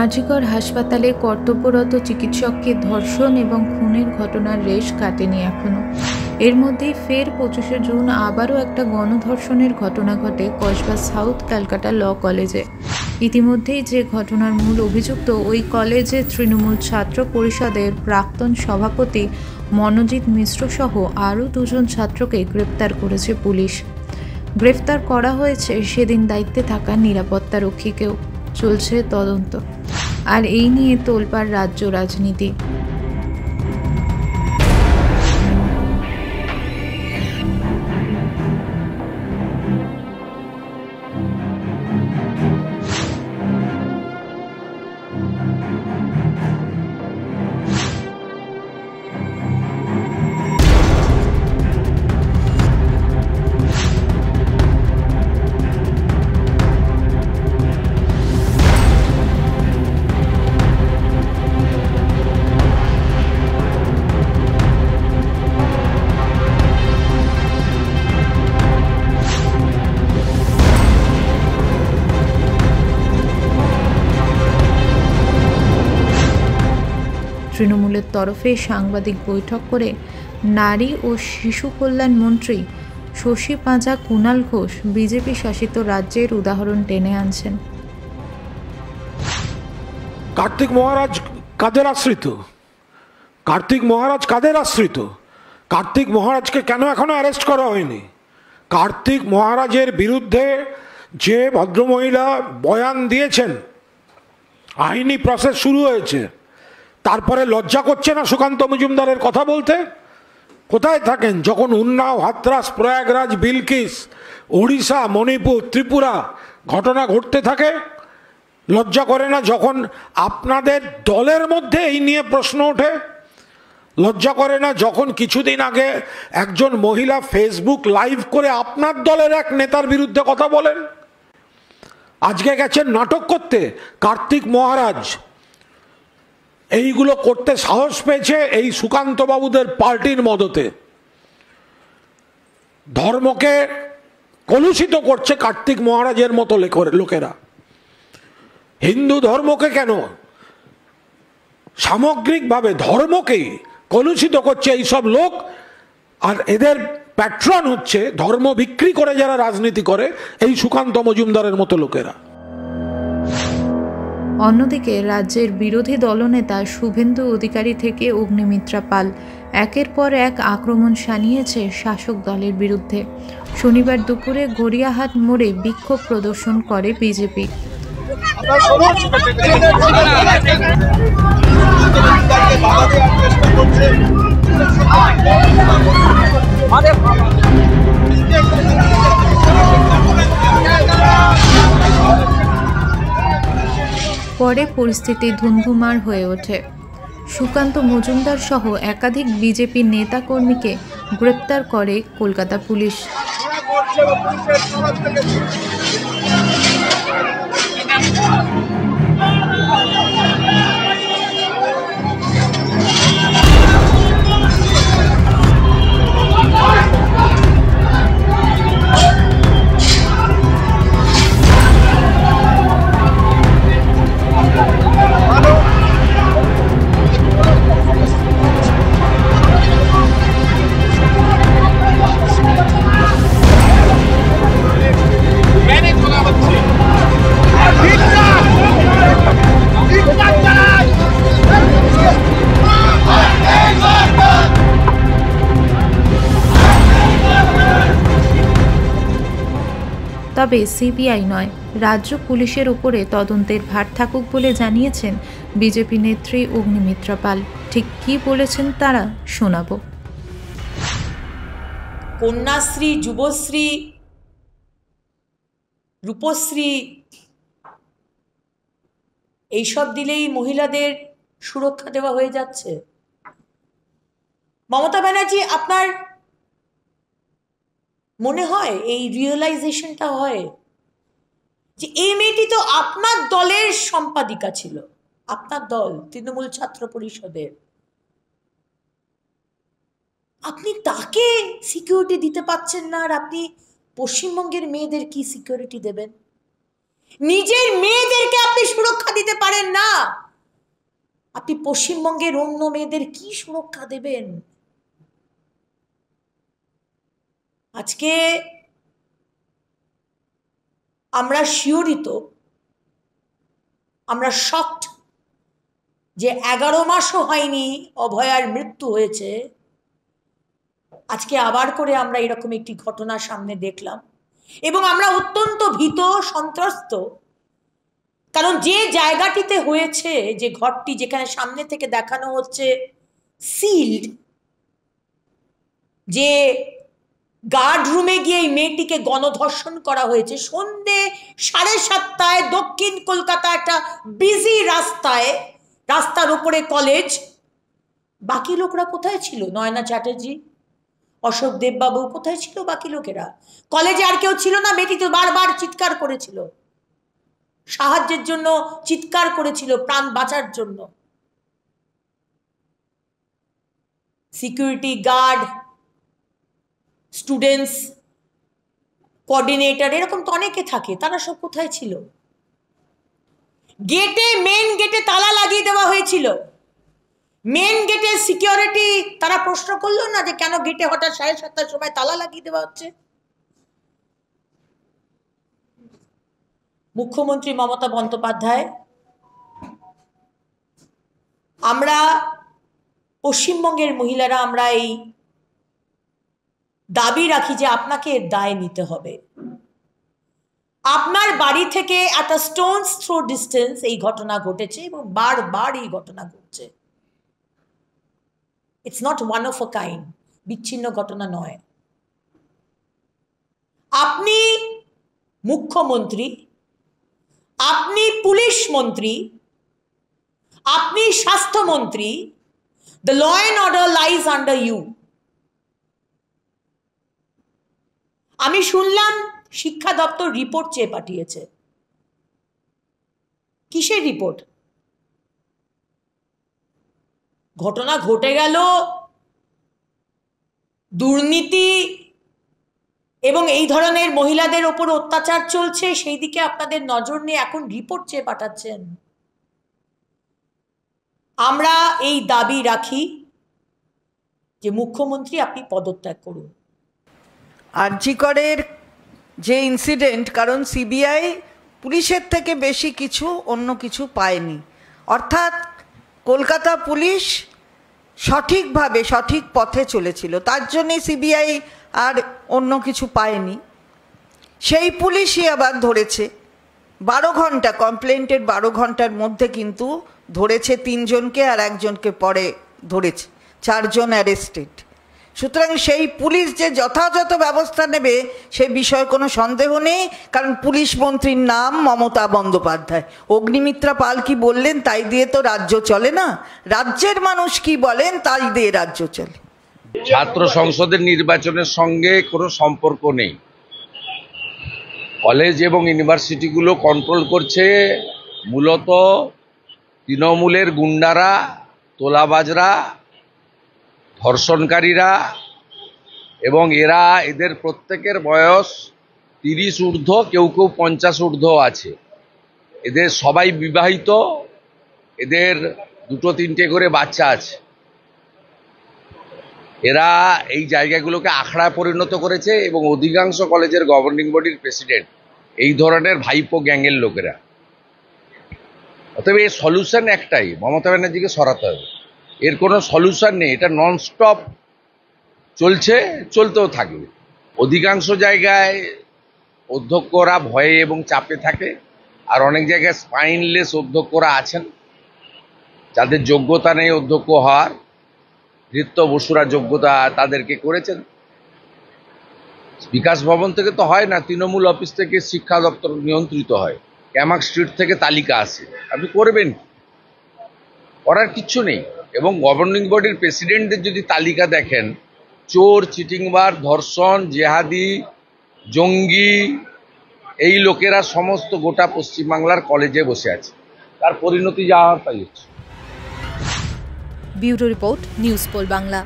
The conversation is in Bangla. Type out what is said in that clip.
আজিকর হাসপাতালে কর্তব্যরত চিকিৎসককে ধর্ষণ এবং খুনের ঘটনার রেশ কাটেনি এখনো। এর মধ্যেই ফের 25শে জুন আবারও একটা গণধর্ষণের ঘটনা ঘটে কসবা সাউথ ক্যালকাটা ল কলেজে। ইতিমধ্যেই যে ঘটনার মূল অভিযুক্ত ওই কলেজে তৃণমূল ছাত্র পরিষদের প্রাক্তন সভাপতি মনোজিৎ মিশ্র সহ আরও 2জন ছাত্রকে গ্রেপ্তার করেছে পুলিশ। গ্রেফতার করা হয়েছে সেদিন দায়িত্বে থাকা নিরাপত্তারক্ষীকেও। চলছে তদন্ত। আর এই নিয়ে তোলপাড় রাজ্য রাজনীতি। তৃণমূলের তরফে সাংবাদিক বৈঠক করে নারী ও শিশু কল্যাণ মন্ত্রী শশী পাঁজা কুণাল ঘোষ বিজেপি শাসিত রাজ্যের উদাহরণ টেনে আনছেন। কার্তিক মহারাজ কাদের আশ্রিত? কার্তিক মহারাজ কাদের আশ্রিত? কার্তিক মহারাজকে কেন এখনো অ্যারেস্ট করা হয়নি? কার্তিক মহারাজের বিরুদ্ধে যে ভদ্রমহিলা বয়ান দিয়েছেন, আইনি প্রসেস শুরু হয়েছে, তারপরে লজ্জা করছে না সুকান্ত মজুমদারের কথা বলতে? কোথায় থাকেন যখন উন্নাও, হাতরাস, প্রয়াগরাজ, বিলকিস, উড়িষ্যা, মণিপুর, ত্রিপুরা ঘটনা ঘটতে থাকে? লজ্জা করে না যখন আপনাদের দলের মধ্যে এই নিয়ে প্রশ্ন ওঠে? লজ্জা করে না যখন কিছুদিন আগে একজন মহিলা ফেসবুক লাইভ করে আপনার দলের এক নেতার বিরুদ্ধে কথা বলেন? আজকে গেছেন নাটক করতে কার্তিক মহারাজ। এইগুলো করতে সাহস পেয়েছে এই সুকান্ত বাবুদের পার্টির মদতে। ধর্মকে কলুষিত করছে কার্তিক মহারাজের মতো লোকেরা। হিন্দু ধর্মকে কেন, সামগ্রিকভাবে ধর্মকেই কলুষিত করছে এইসব লোক। আর এদের প্যাট্রন হচ্ছে ধর্ম বিক্রি করে যারা রাজনীতি করে, এই সুকান্ত মজুমদারের মতো লোকেরা। অন্যদিকে রাজ্যের বিরোধী দলনেতা শুভেন্দু অধিকারী থেকে অগ্নিমিত্রা পাল একের পর এক আক্রমণ শানিয়েছে শাসক দলের বিরুদ্ধে। শনিবার দুপুরে গড়িয়াহাট মোড়ে বিক্ষোভ প্রদর্শন করে বিজেপি। পরে পরিস্থিতি ধুন্ধুমার হয়ে ওঠে। সুকান্ত মজুমদার সহ একাধিক বিজেপি নেতা কর্মীকে গ্রেপ্তার করে কলকাতা পুলিশ। তবে সিবিআই নয়, রাজ্য পুলিশের উপরে তদন্তের ভার থাকুক বলে জানিয়েছেন বিজেপি নেত্রী অগ্নিমিত্রা পাল। ঠিক কি বলেছেন তারা শোনাব। কন্যাশ্রী, যুবশ্রী, রূপশ্রী এইসব দিলেই মহিলাদের সুরক্ষা দেওয়া হয়ে যাচ্ছে। মমতা ব্যানার্জি, আপনার মনে হয় এই রিয়েলাইজেশনটা হয় যে এই মেয়েটি তো আপনার দলের সম্পাদিকা ছিল, আপনার দল তৃণমূল ছাত্র পরিষদের। আপনি তাকে সিকিউরিটি দিতে পারছেন না, আর আপনি পশ্চিমবঙ্গের মেয়েদের কি সিকিউরিটি দেবেন? নিজের মেয়েদেরকে আপনি সুরক্ষা দিতে পারেন না, আপনি পশ্চিমবঙ্গের অন্য মেয়েদের কি সুরক্ষা দেবেন? আজকে আমরা শিহরিত, আমরা শকড যে 11 মাসও হয়নি অভয়ার মৃত্যু হয়েছে, আজকে আবার করে আমরা এরকম একটি ঘটনা সামনে দেখলাম এবং আমরা অত্যন্ত ভীত, সন্ত্রস্ত। কারণ যে জায়গাটিতে হয়েছে, যে ঘরটি যেখানে সামনে থেকে দেখানো হচ্ছে সিল্ড, যে গার্ড রুমে গিয়ে এই মেয়েটিকে গণধর্ষণ করা হয়েছে সন্ধে 7:30 দক্ষিণ কলকাতা একটা বিজি রাস্তায়, রাস্তার উপরে কলেজ। বাকি লোকরা কোথায় ছিল? নয়না চ্যাটার্জি, অশোক দেববাবু কোথায় ছিল? বাকি লোকেরা কলেজে আর কেউ ছিল না। মেয়েটি তো বারবার চিৎকার করেছিল, সাহায্যের জন্য চিৎকার করেছিল, প্রাণ বাঁচার জন্য। সিকিউরিটি গার্ড, স্টুডেন্টস কোঅর্ডিনেটর, এরকম তো অনেকে থাকে, তারা সব কোথায় ছিল? গেটে, মেন গেটে তালা লাগিয়ে দেওয়া হয়েছিল। মেন গেটের সিকিউরিটি তারা প্রশ্ন করলো না যে কেন গেটে হঠাৎ 7:30 সময় তালা লাগিয়ে দেওয়া হচ্ছে? মুখ্যমন্ত্রী মমতা বন্দ্যোপাধ্যায়, আমরা পশ্চিমবঙ্গের মহিলারা আমরা এই দাবি রাখি যে আপনাকে এর দায় নিতে হবে। আপনার বাড়ি থেকে একটা স্টোনস থ্রো ডিস্টেন্স এই ঘটনা ঘটেছে এবং বারবার এই ঘটনা ঘটছে। It's not one of a kind, বিচ্ছিন্ন ঘটনা নয়। আপনি মুখ্যমন্ত্রী, আপনি পুলিশ মন্ত্রী, আপনি স্বাস্থ্যমন্ত্রী, the law and order lies under you. আমি শুনলাম শিক্ষা দপ্তর রিপোর্ট চেয়ে পাঠিয়েছে। কিসের রিপোর্ট? ঘটনা ঘটে গেল, দুর্নীতি এবং এই ধরনের মহিলাদের ওপর অত্যাচার চলছে, সেই দিকে আপনাদের নজর নিয়ে এখন রিপোর্ট চেয়ে পাঠাচ্ছেন। আমরা এই দাবি রাখি যে মুখ্যমন্ত্রী আপনি পদত্যাগ করুন। আরজি করের যে ইনসিডেন্ট, কারণ সিবিআই পুলিশের থেকে বেশি কিছু অন্য কিছু পায়নি, অর্থাৎ কলকাতা পুলিশ সঠিকভাবে সঠিক পথে চলেছিল, তার জন্যে সিবিআই আর অন্য কিছু পায়নি। সেই পুলিশই আবার ধরেছে 12 ঘন্টা, কমপ্লেন্টের 12 ঘন্টার মধ্যে কিন্তু ধরেছে 3 জনকে, আর একজনকে পরে ধরেছে, 4 জন অ্যারেস্টেড। সুতরাং সেই পুলিশ যে যথাযথ ব্যবস্থা নেবে সে বিষয়ে কোনো সন্দেহ নেই, কারণ পুলিশ মন্ত্রীর নাম মমতা বন্দ্যোপাধ্যায়। অগ্নিমিত্রা পাল কি বললেন তাই দিয়ে তো রাজ্য চলে না, রাজ্যের মানুষ কি বলেন তাই দিয়ে রাজ্য চলে। ছাত্র সংসদের নির্বাচনের সঙ্গে কোনো সম্পর্ক নেই। কলেজ এবং ইউনিভার্সিটিগুলো কন্ট্রোল করছে মূলত তৃণমূলের গুন্ডারা, তোলাবাজরা, ধর্ষণকারীরা, এবং এদের প্রত্যেকের বয়স 30 ঊর্ধ্ব, কেউ কেউ 50 ঊর্ধ্ব আছে। এদের সবাই বিবাহিত, এদের 2-3টে করে বাচ্চা আছে। এরা এই জায়গাগুলোকে আখড়ায় পরিণত করেছে এবং অধিকাংশ কলেজের গভর্নিং বডির প্রেসিডেন্ট এই ধরনের ভাইপো গ্যাংয়ের লোকেরা। অতএব এর সলিউশন একটাই, মমতা ব্যানার্জিকে সরাতে হবে। এর কোনো সলিউশন নেই, এটা ননস্টপ চলছে, চলতেও থাকবে। অধিকাংশ জায়গায় অধ্যক্ষরা ভয়ে এবং চাপে থাকে, আর অনেক জায়গায় স্পাইনলেস অধ্যক্ষরা আছেন যাদের যোগ্যতা নেই অধ্যক্ষ হওয়ার। ঋত্য বসুরা যোগ্যতা তাদেরকে করেছেন। বিকাশ ভবন থেকে তো হয় না, তৃণমূল অফিস থেকে শিক্ষা দপ্তর নিয়ন্ত্রিত হয়, ক্যামাক স্ট্রিট থেকে তালিকা আসে। আপনি করবেন, করার কিচ্ছু নেই। এবং গভর্নিং বডির প্রেসিডেন্টদের যদি তালিকা দেখেন, চোর, চিটিংবার, ধর্ষণ, জেহাদি, জঙ্গি, এই লোকেরা সমস্ত গোটা পশ্চিমবাংলার কলেজে বসে আছে। তার পরিণতি যা হওয়ার তাই হচ্ছে। Bureau report, news pole Bangla.